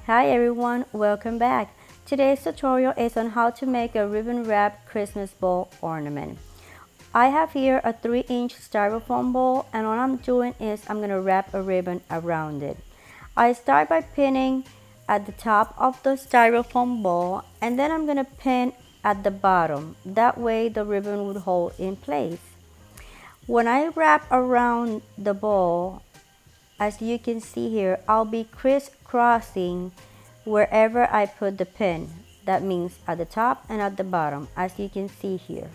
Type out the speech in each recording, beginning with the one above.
Hi everyone, welcome back. Today's tutorial is on how to make a ribbon wrap Christmas ball ornament. I have here a 3-inch styrofoam ball, and what I'm doing is I'm going to wrap a ribbon around it. I start by pinning at the top of the styrofoam ball, and then I'm going to pin at the bottom. That way the ribbon would hold in place. When I wrap around the ball, as you can see here, I'll be crisscrossing wherever I put the pin. That means at the top and at the bottom, as you can see here.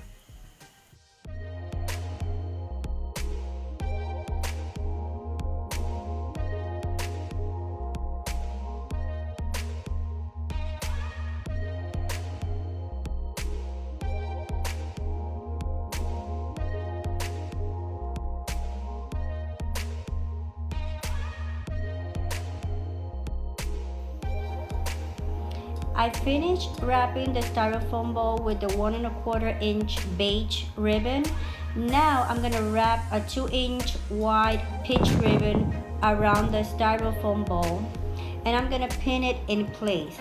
I finished wrapping the styrofoam ball with the 1¼ inch beige ribbon. Now I'm gonna wrap a 2-inch wide peach ribbon around the styrofoam ball, and I'm gonna pin it in place.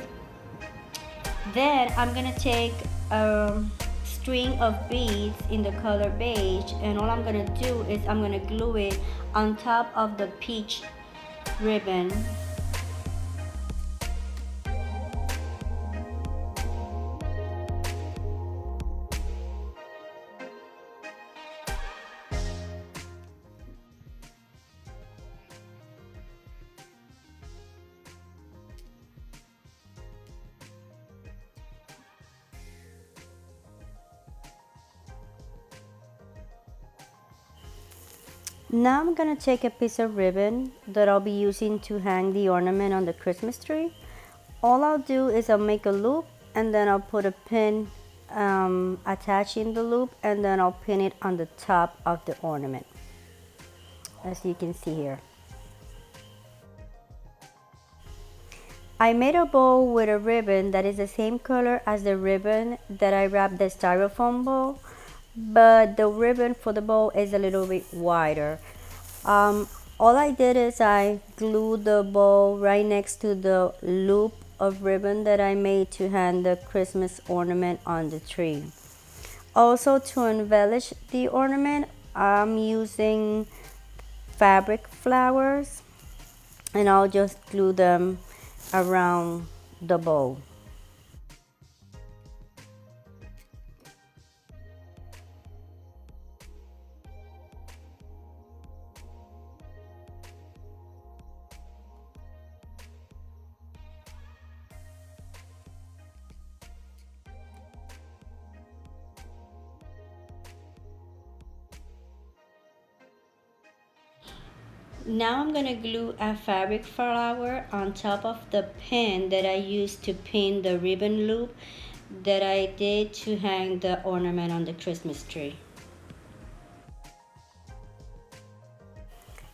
Then I'm gonna take a string of beads in the color beige, and all I'm gonna do is I'm gonna glue it on top of the peach ribbon. Now I'm gonna take a piece of ribbon that I'll be using to hang the ornament on the Christmas tree. All I'll do is I'll make a loop, and then I'll put a pin attaching the loop, and then I'll pin it on the top of the ornament, as you can see here. I made a bow with a ribbon that is the same color as the ribbon that I wrapped the styrofoam bow, but the ribbon for the bow is a little bit wider. All I did is I glued the bow right next to the loop of ribbon that I made to hang the Christmas ornament on the tree. Also, to embellish the ornament, I'm using fabric flowers, and I'll just glue them around the bow. Now I'm gonna glue a fabric flower on top of the pin that I used to pin the ribbon loop that I did to hang the ornament on the Christmas tree.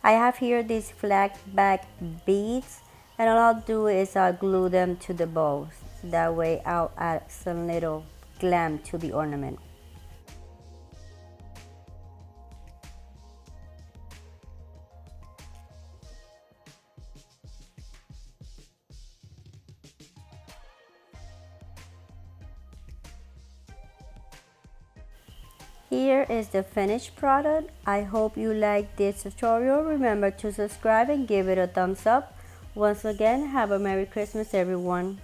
I have here these flat back beads, and all I'll do is I'll glue them to the bows. That way I'll add some little glam to the ornament. Here is the finished product. I hope you liked this tutorial. Remember to subscribe and give it a thumbs up. Once again, have a Merry Christmas everyone.